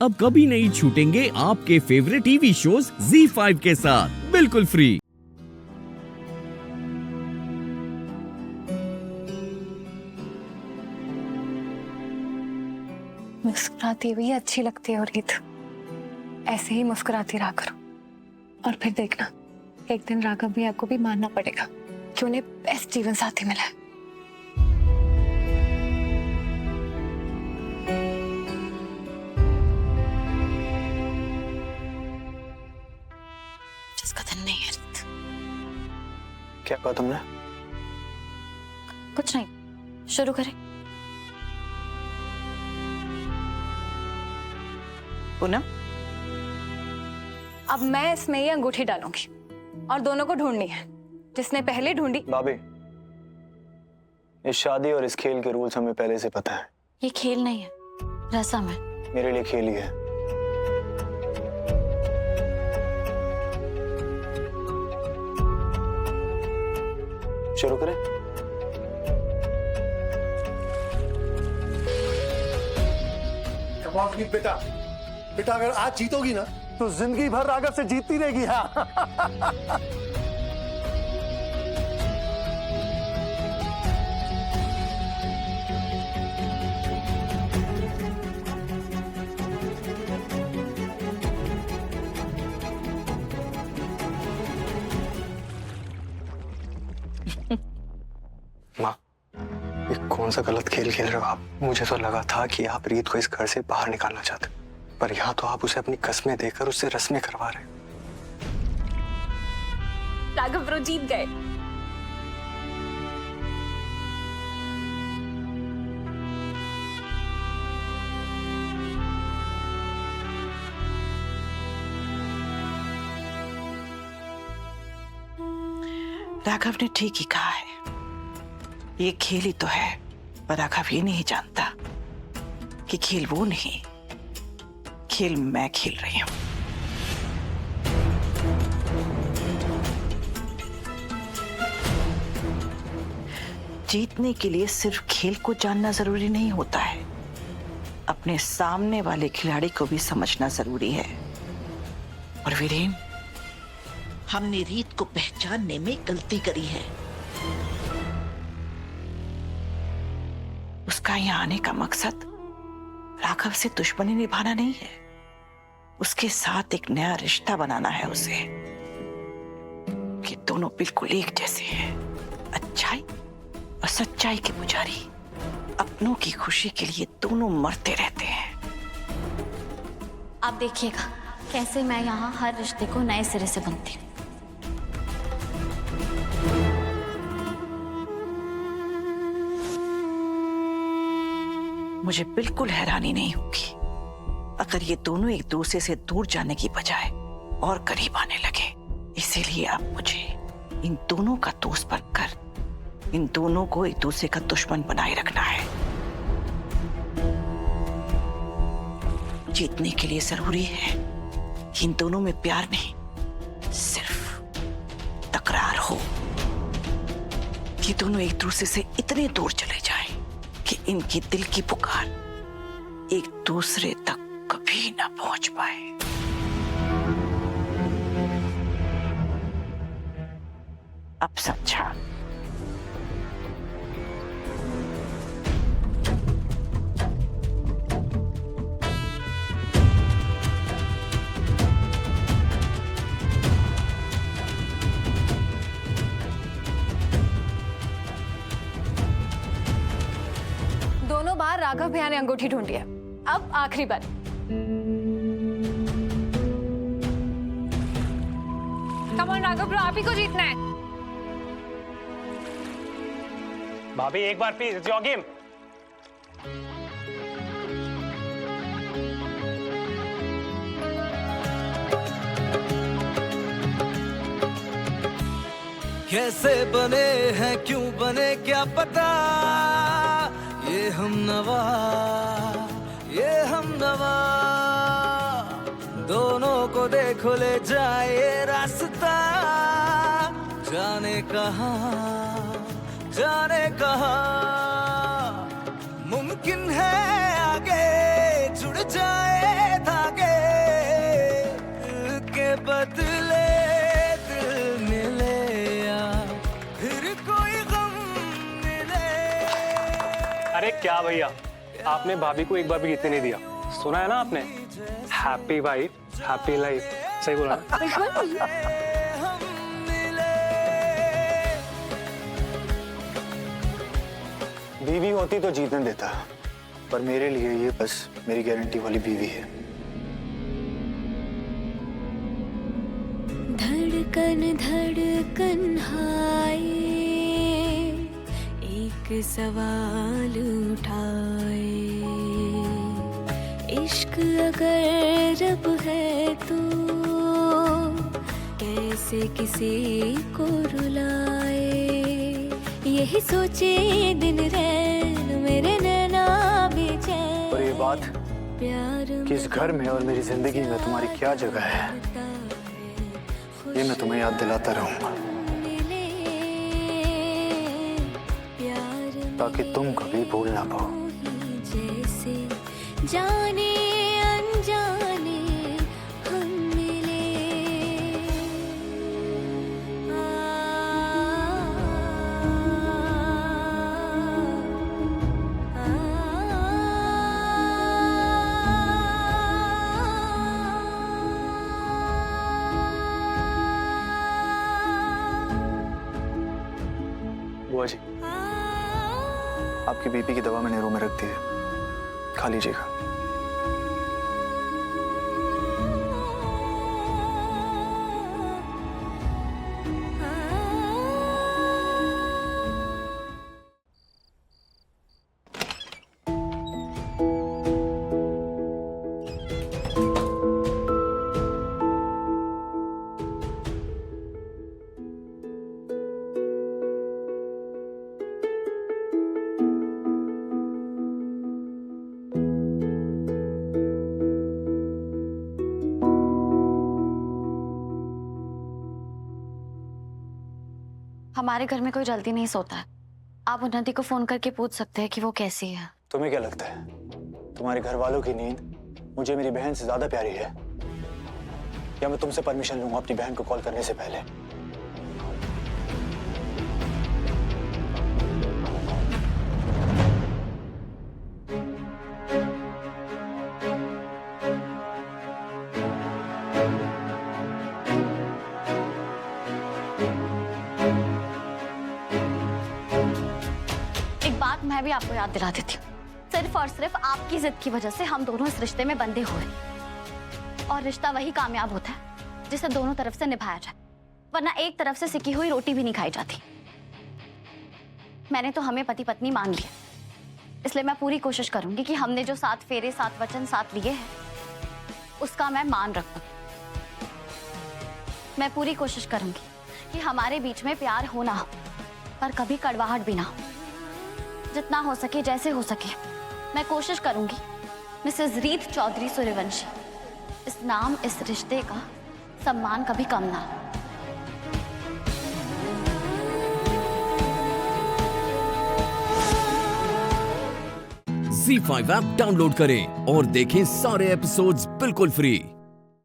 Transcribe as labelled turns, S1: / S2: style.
S1: अब कभी नहीं छूटेंगे आपके फेवरेट टीवी शोज ZEE5 के साथ बिल्कुल फ्री।
S2: मुस्कुराती हुई अच्छी लगती है रीत, ऐसे ही मुस्कुराती रहा करो। और फिर देखना, एक दिन राघव भैया को भी मानना पड़ेगा कि उन्हें बेस्ट जीवन साथी मिला है। जिसका दिन नहीं है रीत।
S3: क्या कहा तुमने?
S2: कुछ नहीं, शुरू करें।
S4: पूनम,
S2: अब मैं इसमें ये अंगूठी डालूंगी और दोनों को ढूंढनी है। जिसने पहले ढूंढी।
S3: भाभी, इस शादी और इस खेल के रूल्स हमें पहले से पता है।
S2: ये खेल नहीं है, रसम है।
S3: मेरे लिए खेल ही है। शुरू करें?
S5: बेटा, बेटा अगर आज जीतोगी ना तो जिंदगी भर राघव से जीतती रहेगी। हाँ।
S3: माँ, ये कौन सा गलत खेल खेल रहे हो आप? मुझे तो लगा था कि आप रीत को इस घर से बाहर निकालना चाहते, पर यहाँ तो आप उसे अपनी कस्में देकर उससे रस्में करवा रहे।
S2: राघव ब्रो जीत गए।
S4: राघव ने ठीक ही कहा है, ये खेल ही तो है, पर राघव ये नहीं जानता कि खेल वो नहीं, खेल मैं खेल रही हूं। जीतने के लिए सिर्फ खेल को जानना जरूरी नहीं होता है, अपने सामने वाले खिलाड़ी को भी समझना जरूरी है। और वीरेन,
S6: हमने रीत को पहचानने में गलती करी है।
S4: उसका यहाँ आने का मकसद राघव से दुश्मनी निभाना नहीं है, उसके साथ एक नया रिश्ता बनाना है उसे, कि दोनों बिल्कुल एक जैसे हैं, अच्छाई और सच्चाई के पुजारी, अपनों की खुशी के लिए दोनों मरते रहते हैं।
S7: आप देखिएगा कैसे मैं यहाँ हर रिश्ते को नए सिरे से बनती हूँ।
S4: मुझे बिल्कुल हैरानी नहीं होगी अगर ये दोनों एक दूसरे से दूर जाने की बजाय और करीब आने लगे। इसीलिए अब मुझे इन दोनों का दोस्त बनकर इन दोनों को एक दूसरे का दुश्मन बनाए रखना है। जीतने के लिए जरूरी है कि इन दोनों में प्यार नहीं, सिर्फ तकरार हो, कि दोनों एक दूसरे से इतने दूर चले जाएं कि इनकी दिल की पुकार एक दूसरे तक कभी ना पहुंच पाए। अब समझा?
S2: दोनों बार राघव भैया ने अंगूठी ढूंढी है, अब आखिरी बार। कम ऑन राघव ब्रो, आप ही को जीतना है।
S3: भाभी एक बार प्लीज, इट्स योर गेम।
S8: कैसे बने हैं, क्यों बने, क्या पता, ये हम नवा दोनों को देखो ले जाए रास्ता, जाने कहाँ मुमकिन है आगे जुड़ जाए धागे, दिल के बदले दिल मिले या फिर कोई गम मिले।
S9: अरे क्या भैया, आपने भाभी को एक बार भी जीतने नहीं दिया। सुना है ना आपने, हैप्पी वाइफ हैप्पी लाइफ। सही बोला ना?
S8: हम मिले।
S3: बीवी होती तो जीतने देता, पर मेरे लिए ये बस मेरी गारंटी वाली बीवी है।
S2: धड़कन धड़कन हाय, एक सवाल उठाए, इश्क अगर रब है तो कैसे किसी को रुलाए, यही सोचे दिन रैन मेरे नैना बेचैन।
S3: और ये बात
S2: प्यार
S3: कि इस घर में और मेरी जिंदगी में तुम्हारी क्या जगह है, ये मैं तुम्हें याद दिलाता रहूंगा, ताकि तुम कभी भूल ना पाओ।
S2: जैसे जाने अनजाने हम मिले।
S3: बुआ जी, आपकी बीपी की दवा मैंने रूम में रख दी है, खा लीजिएगा।
S7: हमारे घर में कोई जल्दी नहीं सोता है। आप उन्नति को फोन करके पूछ सकते हैं कि वो कैसी है।
S3: तुम्हें क्या लगता है तुम्हारे घर वालों की नींद मुझे मेरी बहन से ज्यादा प्यारी है, या मैं तुमसे परमिशन लूंगा अपनी बहन को कॉल करने से पहले?
S7: मैं भी आपको याद दिला देती हूँ, सिर्फ और सिर्फ आपकी जिद की वजह से हम दोनों इस रिश्ते में बंधे हुए, और रिश्ता वही कामयाब होता है जिसे दोनों तरफ से निभाया जाए, वरना एक तरफ से सिकी हुई रोटी भी नहीं खाई जाती। मैंने तो हमें पति पत्नी मान लिया, इसलिए मैं पूरी कोशिश करूंगी कि हमने जो 7 फेरे 7 वचन साथ लिए हैं उसका मैं मान रखूं। मैं पूरी कोशिश करूंगी कि हमारे बीच में प्यार हो ना हो, पर कभी कड़वाहट भी ना हो। जितना हो सके, जैसे हो सके, मैं कोशिश करूंगी मिसेस रीत चौधरी सूर्यवंशी इस नाम, इस रिश्ते का सम्मान कभी कम ना हो।
S1: ZEE5 ऐप डाउनलोड करें और देखें सारे एपिसोड्स बिल्कुल फ्री।